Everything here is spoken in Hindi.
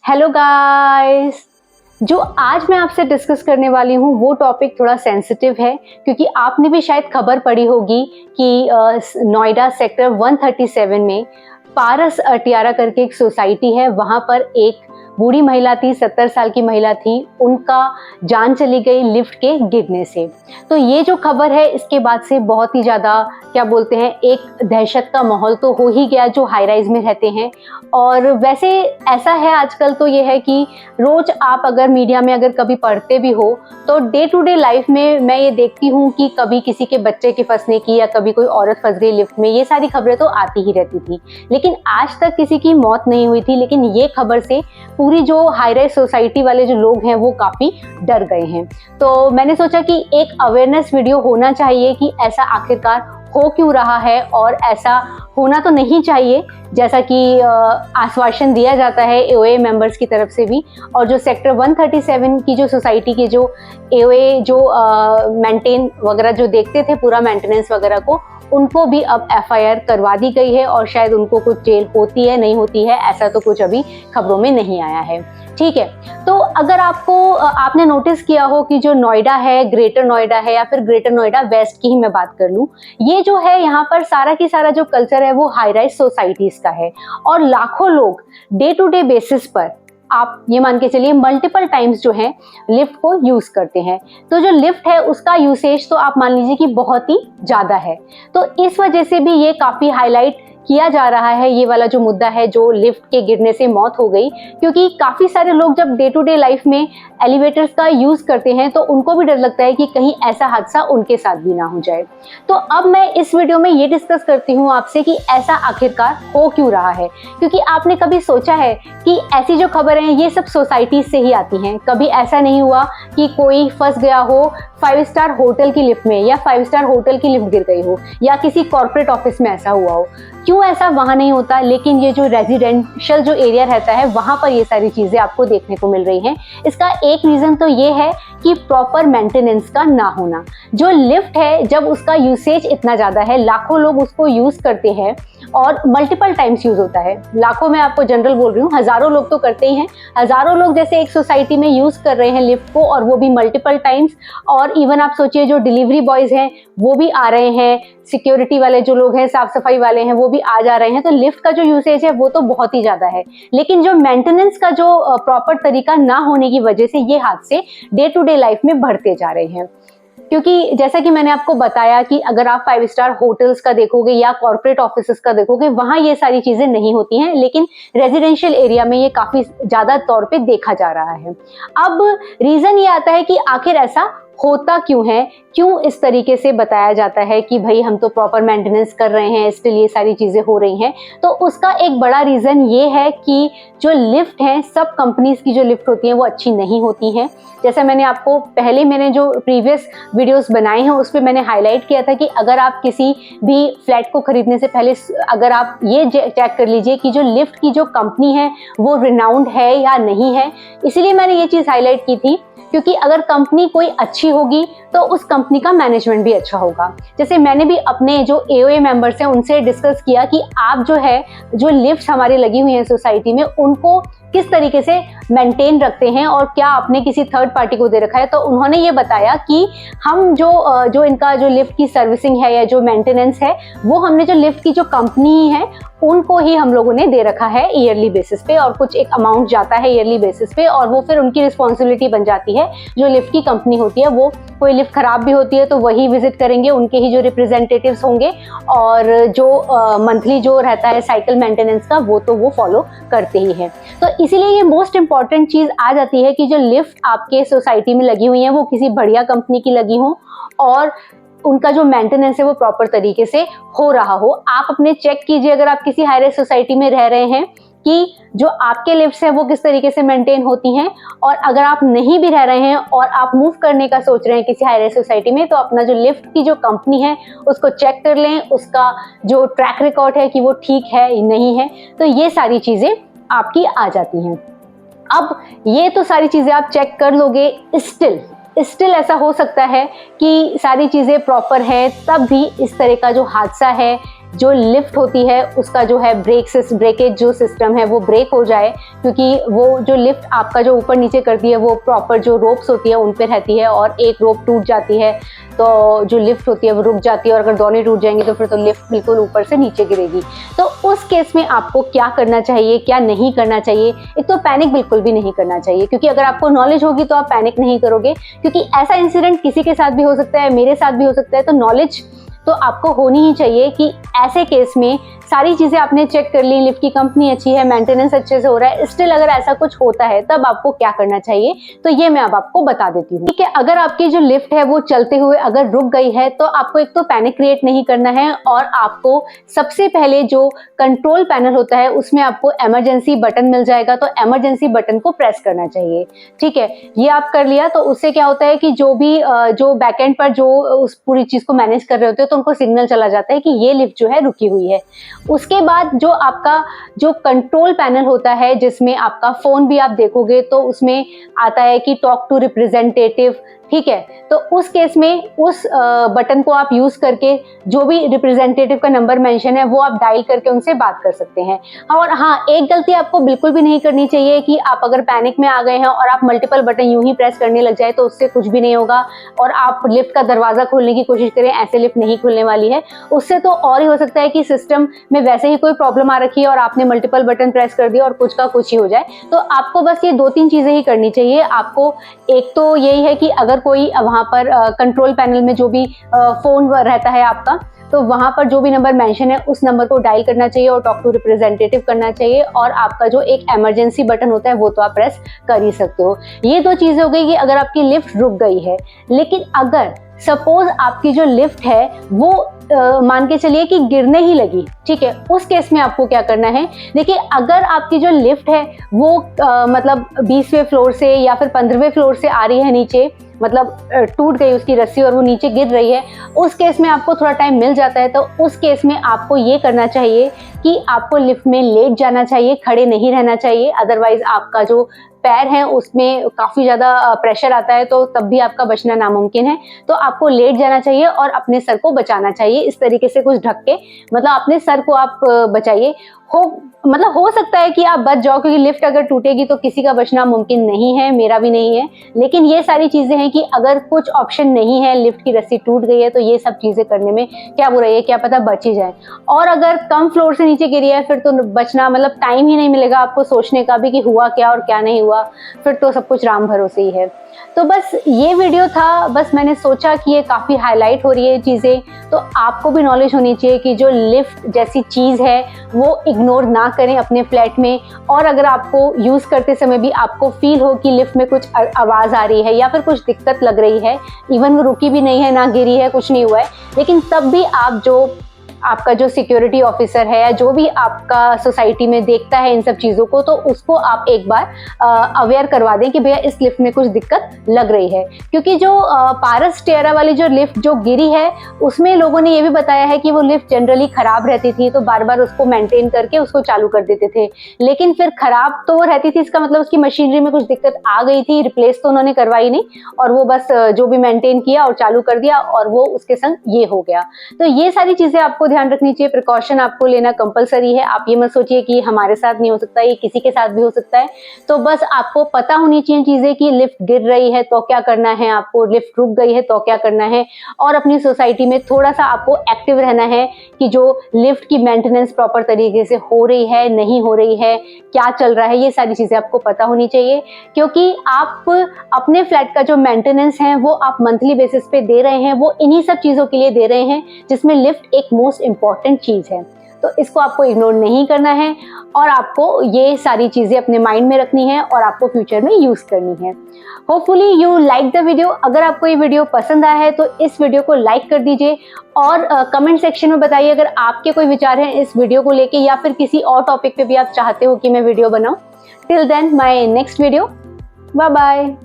Hello guys. जो आज मैं आपसे डिस्कस करने वाली हूँ वो टॉपिक थोड़ा सेंसिटिव है, क्योंकि आपने भी शायद खबर पढ़ी होगी कि नोएडा सेक्टर 137 में पारस अटियारा करके एक सोसाइटी है, वहाँ पर एक बूढ़ी महिला थी, 70 साल की महिला थी, उनका जान चली गई लिफ्ट के गिरने से। तो ये जो खबर है, इसके बाद से बहुत ही ज़्यादा क्या बोलते हैं, एक दहशत का माहौल तो हो ही गया जो हाई राइज में रहते हैं। और वैसे ऐसा है आजकल तो ये है कि रोज़ आप अगर मीडिया में अगर कभी पढ़ते भी हो तो डे टू डे लाइफ में मैं ये देखती हूँ कि कभी किसी के बच्चे के फंसने की या कभी कोई औरत फंस गई लिफ्ट में, ये सारी खबरें तो आती ही रहती थी, लेकिन आज तक किसी की मौत नहीं हुई थी। लेकिन ये खबर से पूरी जो हाई राइज सोसाइटी वाले जो लोग हैं वो काफ़ी डर गए हैं। तो मैंने सोचा कि एक अवेयरनेस वीडियो होना चाहिए कि ऐसा आखिरकार हो क्यों रहा है, और ऐसा होना तो नहीं चाहिए जैसा कि आश्वासन दिया जाता है एओए मेंबर्स की तरफ से भी। और जो सेक्टर 137 की जो सोसाइटी के जो एओए जो मेंटेन वगैरह जो देखते थे पूरा मेंटेनेंस वगैरह को, उनको भी अब एफआईआर करवा दी गई है और शायद उनको कुछ जेल होती है नहीं होती है, ऐसा तो कुछ अभी खबरों में नहीं आया है। ठीक है, तो अगर आपने नोटिस किया हो कि जो नोएडा है, ग्रेटर नोएडा है या फिर ग्रेटर नोएडा वेस्ट की ही मैं बात कर लूं, ये जो है यहाँ पर सारा की सारा जो कल्चर है वो हाई राइज सोसाइटीज का है, और लाखों लोग डे टू डे बेसिस पर आप ये मान के चलिए मल्टीपल टाइम्स जो है लिफ्ट को यूज करते हैं। तो जो लिफ्ट है उसका यूसेज तो आप मान लीजिए कि बहुत ही ज्यादा है, तो इस वजह से भी ये काफी हाईलाइट किया जा रहा है ये वाला जो मुद्दा है जो लिफ्ट के गिरने से मौत हो गई। क्योंकि काफ़ी सारे लोग जब डे टू डे लाइफ में एलिवेटर्स का यूज़ करते हैं तो उनको भी डर लगता है कि कहीं ऐसा हादसा उनके साथ भी ना हो जाए। तो अब मैं इस वीडियो में ये डिस्कस करती हूँ आपसे कि ऐसा आखिरकार हो क्यों रहा है। क्योंकि आपने कभी सोचा है कि ऐसी जो खबरें हैं ये सब सोसाइटी से ही आती हैं? कभी ऐसा नहीं हुआ कि कोई फंस गया हो 5 स्टार होटल की लिफ्ट में, या 5 स्टार होटल की लिफ्ट गिर गई हो, या किसी कॉर्पोरेट ऑफिस में ऐसा हुआ हो? क्यों ऐसा वहाँ नहीं होता, लेकिन ये जो रेजिडेंशियल जो एरिया रहता है वहाँ पर ये सारी चीज़ें आपको देखने को मिल रही हैं? इसका एक रीज़न तो ये है कि प्रॉपर मेंटेनेंस का ना होना। जो लिफ्ट है जब उसका यूसेज इतना ज़्यादा है, लाखों लोग उसको यूज़ करते हैं और मल्टीपल टाइम्स यूज़ होता है, लाखों में आपको जनरल बोल रही हूँ, हज़ारों लोग तो करते ही हैं, हज़ारों लोग जैसे एक सोसाइटी में यूज़ कर रहे हैं लिफ्ट को, और वो भी मल्टीपल टाइम्स। और इवन आप सोचिए जो डिलीवरी बॉयज़ हैं वो भी आ रहे हैं, सिक्योरिटी वाले जो लोग हैं, साफ सफाई वाले हैं, वो भी आ जा रहे हैं। तो लिफ्ट का जो यूसेज है वो तो बहुत ही ज़्यादा है, लेकिन जो मेंटेनेंस का जो प्रॉपर तरीका ना होने की वजह से ये हादसे डे टू डे लाइफ में बढ़ते जा रहे हैं। क्योंकि जैसा कि मैंने आपको बताया कि अगर आप 5 स्टार होटल्स का देखोगे या कॉर्पोरेट ऑफिसेस का देखोगे, वहाँ ये सारी चीज़ें नहीं होती हैं, लेकिन रेजिडेंशियल एरिया में ये काफ़ी ज़्यादा तौर पे देखा जा रहा है। अब रीज़न ये आता है कि आखिर ऐसा होता क्यों है, क्यों इस तरीके से बताया जाता है कि भाई हम तो प्रॉपर मेंटेनेंस कर रहे हैं, स्टिल ये सारी चीज़ें हो रही हैं। तो उसका एक बड़ा रीज़न ये है कि जो लिफ्ट हैं, सब कंपनीज़ की जो लिफ्ट होती हैं वो अच्छी नहीं होती हैं। जैसे मैंने आपको पहले मैंने जो प्रीवियस वीडियोस बनाए हैं उस पर मैंने हाईलाइट किया था कि अगर आप किसी भी फ्लैट को खरीदने से पहले अगर आप ये चेक कर लीजिए कि जो लिफ्ट की जो कंपनी है वो रिनाउंड है या नहीं है। इसीलिए मैंने ये चीज़ हाईलाइट की थी, क्योंकि अगर कंपनी कोई अच्छी होगी तो उस कंपनी का मैनेजमेंट भी अच्छा होगा। जैसे मैंने भी अपने जो एओए मेंबर्स हैं उनसे डिस्कस किया कि आप जो है जो लिफ्ट हमारी लगी हुई हैं सोसाइटी में उनको किस तरीके से मेंटेन रखते हैं और क्या आपने किसी थर्ड पार्टी को दे रखा है। तो उन्होंने ये बताया कि हम जो इनका जो लिफ्ट की सर्विसिंग है या जो मेंटेनेंस है वो हमने जो लिफ्ट की जो कंपनी है उनको ही हम लोगों ने दे रखा है ईयरली बेसिस पे, और कुछ एक अमाउंट जाता है ईयरली बेसिस पे, और वो फिर उनकी रिस्पॉन्सिबिलिटी बन जाती है। जो लिफ्ट की कंपनी होती है वो कोई लिफ्ट खराब भी होती है तो वही विजिट करेंगे, उनके ही जो रिप्रेजेंटेटिव्स होंगे, और जो मंथली जो रहता है साइकिल मेंटेनेंस का वो तो वो फॉलो करते ही हैं। तो इसीलिए ये मोस्ट इंपॉर्टेंट चीज़ आ जाती है कि जो लिफ्ट आपके सोसाइटी में लगी हुई हैं वो किसी बढ़िया कंपनी की लगी हों और उनका जो मेंटेनेंस है वो प्रॉपर तरीके से हो रहा हो। आप अपने चेक कीजिए, अगर आप किसी हाई राइज सोसाइटी में रह रहे हैं, कि जो आपके लिफ्ट्स हैं वो किस तरीके से मेंटेन होती हैं। और अगर आप नहीं भी रह रहे हैं और आप मूव करने का सोच रहे हैं किसी हाई राइज सोसाइटी में, तो अपना जो लिफ्ट की जो कंपनी है उसको चेक कर लें, उसका जो ट्रैक रिकॉर्ड है कि वो ठीक है नहीं है। तो ये सारी चीज़ें आपकी आ जाती हैं। अब ये तो सारी चीज़ें आप चेक कर लोगे, स्टिल ऐसा हो सकता है कि सारी चीज़ें प्रॉपर हैं तब भी इस तरह का जो हादसा है जो लिफ्ट होती है उसका जो है ब्रेकेज जो सिस्टम है वो ब्रेक हो जाए, क्योंकि वो जो लिफ्ट आपका जो ऊपर नीचे करती है वो प्रॉपर जो रोप्स होती है उन पे रहती है, और एक रोप टूट जाती है तो जो लिफ्ट होती है वो रुक जाती है, और अगर दोनों टूट जाएंगे तो फिर तो लिफ्ट बिल्कुल ऊपर से नीचे गिरेगी। तो उस केस में आपको क्या करना चाहिए, क्या नहीं करना चाहिए? एक तो पैनिक बिल्कुल भी नहीं करना चाहिए, क्योंकि अगर आपको नॉलेज होगी तो आप पैनिक नहीं करोगे, क्योंकि ऐसा इंसिडेंट किसी के साथ भी हो सकता है, मेरे साथ भी हो सकता है। तो नॉलेज तो आपको होनी ही चाहिए कि ऐसे केस में सारी चीज़ें आपने चेक कर ली, लिफ्ट की कंपनी अच्छी है, मेंटेनेंस अच्छे से हो रहा है, स्टिल अगर ऐसा कुछ होता है तब आपको क्या करना चाहिए, तो ये मैं अब आपको बता देती हूँ। ठीक है, अगर आपकी जो लिफ्ट है वो चलते हुए अगर रुक गई है तो आपको एक तो पैनिक क्रिएट नहीं करना है, और आपको सबसे पहले जो कंट्रोल पैनल होता है उसमें आपको इमरजेंसी बटन मिल जाएगा, तो इमरजेंसी बटन को प्रेस करना चाहिए। ठीक है, ये आप कर लिया तो उससे क्या होता है कि जो भी जो बैकएंड पर जो उस पूरी चीज को मैनेज कर रहे होते हैं तो उनको सिग्नल चला जाता है कि ये लिफ्ट जो है रुकी हुई है। उसके बाद जो आपका जो कंट्रोल पैनल होता है, जिसमें आपका फोन भी आप देखोगे तो उसमें आता है कि टॉक टू रिप्रेजेंटेटिव। ठीक है, तो उस केस में उस बटन को आप यूज करके जो भी रिप्रेजेंटेटिव का नंबर मेंशन है वो आप डायल करके उनसे बात कर सकते हैं। और हाँ, एक गलती आपको बिल्कुल भी नहीं करनी चाहिए कि आप अगर पैनिक में आ गए हैं और आप मल्टीपल बटन यूं ही प्रेस करने लग जाए, तो उससे कुछ भी नहीं होगा और आप लिफ्ट का दरवाजा खोलने की कोशिश करें, ऐसे लिफ्ट नहीं खुलने वाली है। उससे तो और ही हो सकता है कि सिस्टम में वैसे ही कोई प्रॉब्लम आ रखी है और आपने मल्टीपल बटन प्रेस कर दिया और कुछ का कुछ ही हो जाए। तो आपको बस ये 2-3 चीजें ही करनी चाहिए। आपको एक तो यही है कि अगर कोई वहां पर कंट्रोल पैनल में जो भी फोन रहता है आपका, तो वहां पर जो भी नंबर मेंशन है उस नंबर को डायल करना चाहिए और टॉक टू रिप्रेजेंटेटिव करना चाहिए, और आपका जो एक इमरजेंसी बटन होता है वो तो आप प्रेस कर ही सकते हो। ये 2 चीजें हो गई कि अगर आपकी लिफ्ट रुक गई है। लेकिन अगर सपोज आपकी जो लिफ्ट है वो मान के चलिए कि गिरने ही लगी, ठीक है, उस केस में आपको क्या करना है? देखिए, अगर आपकी जो लिफ्ट है वो मतलब 20वें फ्लोर से या फिर 15वें फ्लोर से आ रही है नीचे, मतलब टूट गई उसकी रस्सी और वो नीचे गिर रही है, उस केस में आपको थोड़ा टाइम मिल जाता है। तो उस केस में आपको ये करना चाहिए कि आपको लिफ्ट में लेट जाना चाहिए, खड़े नहीं रहना चाहिए। अदरवाइज आपका जो पैर है उसमें काफी ज्यादा प्रेशर आता है, तो तब भी आपका बचना नामुमकिन है। तो आपको लेट जाना चाहिए और अपने सर को बचाना चाहिए, इस तरीके से कुछ ढक के, मतलब अपने सर को आप बचाइए। मतलब हो सकता है कि आप बच जाओ, क्योंकि लिफ्ट अगर टूटेगी तो किसी का बचना मुमकिन नहीं है, मेरा भी नहीं है। लेकिन ये सारी चीजें हैं कि अगर कुछ ऑप्शन नहीं है, लिफ्ट की रस्सी टूट गई है, तो ये सब चीजें करने में क्या बुराई है, क्या पता बच ही जाए। और अगर कम फ्लोर से नीचे गिरी है फिर तो बचना, मतलब टाइम ही नहीं मिलेगा आपको सोचने का भी कि हुआ क्या और क्या नहीं हुआ, फिर तो सब कुछ राम भरोसे ही है। तो बस ये वीडियो था, बस मैंने सोचा कि ये काफ़ी हाईलाइट हो रही है चीज़ें, तो आपको भी नॉलेज होनी चाहिए कि जो लिफ्ट जैसी चीज़ है वो इग्नोर ना करें अपने फ्लैट में। और अगर आपको यूज़ करते समय भी आपको फील हो कि लिफ्ट में कुछ आवाज़ आ रही है या फिर कुछ दिक्कत लग रही है, इवन वो रुकी भी नहीं है, ना गिरी है, कुछ नहीं हुआ है, लेकिन तब भी आप जो आपका जो सिक्योरिटी ऑफिसर है या जो भी आपका सोसाइटी में देखता है इन सब चीज़ों को, तो उसको आप एक बार अवेयर करवा दें कि भैया इस लिफ्ट में कुछ दिक्कत लग रही है। क्योंकि जो पारस टेरा वाली जो लिफ्ट जो गिरी है उसमें लोगों ने ये भी बताया है कि वो लिफ्ट जनरली खराब रहती थी, तो बार बार उसको मेंटेन करके उसको चालू कर देते थे। लेकिन फिर खराब तो वो रहती थी, इसका मतलब उसकी मशीनरी में कुछ दिक्कत आ गई थी, रिप्लेस तो उन्होंने करवाई नहीं, और वो बस जो भी मेंटेन किया और चालू कर दिया, और वो उसके संग ये हो गया। तो ये सारी चीजें आपको ध्यान रखनी चाहिए, प्रिकॉशन आपको लेना कंपलसरी है। आप ये मत सोचिए कि हमारे साथ नहीं हो सकता, ये किसी के साथ भी हो सकता है। तो बस आपको पता होनी चाहिए चीजें कि लिफ्ट गिर रही है तो क्या करना है आपको, लिफ्ट रुक गई है तो क्या करना है, और अपनी सोसाइटी में थोड़ा सा आपको एक्टिव रहना है कि जो लिफ्ट की मेंटेनेंस प्रॉपर तरीके से हो रही है, नहीं हो रही है, क्या चल रहा है, ये सारी चीजें आपको पता होनी चाहिए। क्योंकि आप अपने फ्लैट का जो मेंटेनेंस है वो आप मंथली बेसिस पे दे रहे हैं, वो इन्हीं सब चीजों के लिए दे रहे हैं, जिसमें लिफ्ट एक मोस्ट इंपॉर्टेंट चीज है। तो इसको आपको इग्नोर नहीं करना है, और आपको ये सारी चीजें अपने माइंड में रखनी है और आपको फ्यूचर में यूज करनी है। Hopefully you like the video. अगर आपको ये वीडियो पसंद आया है तो इस वीडियो को लाइक कर दीजिए, और कमेंट सेक्शन में बताइए अगर आपके कोई विचार हैं इस वीडियो को लेके, या फिर किसी और टॉपिक पे भी आप चाहते हो कि मैं वीडियो बनाऊं। Till then my next video, bye bye.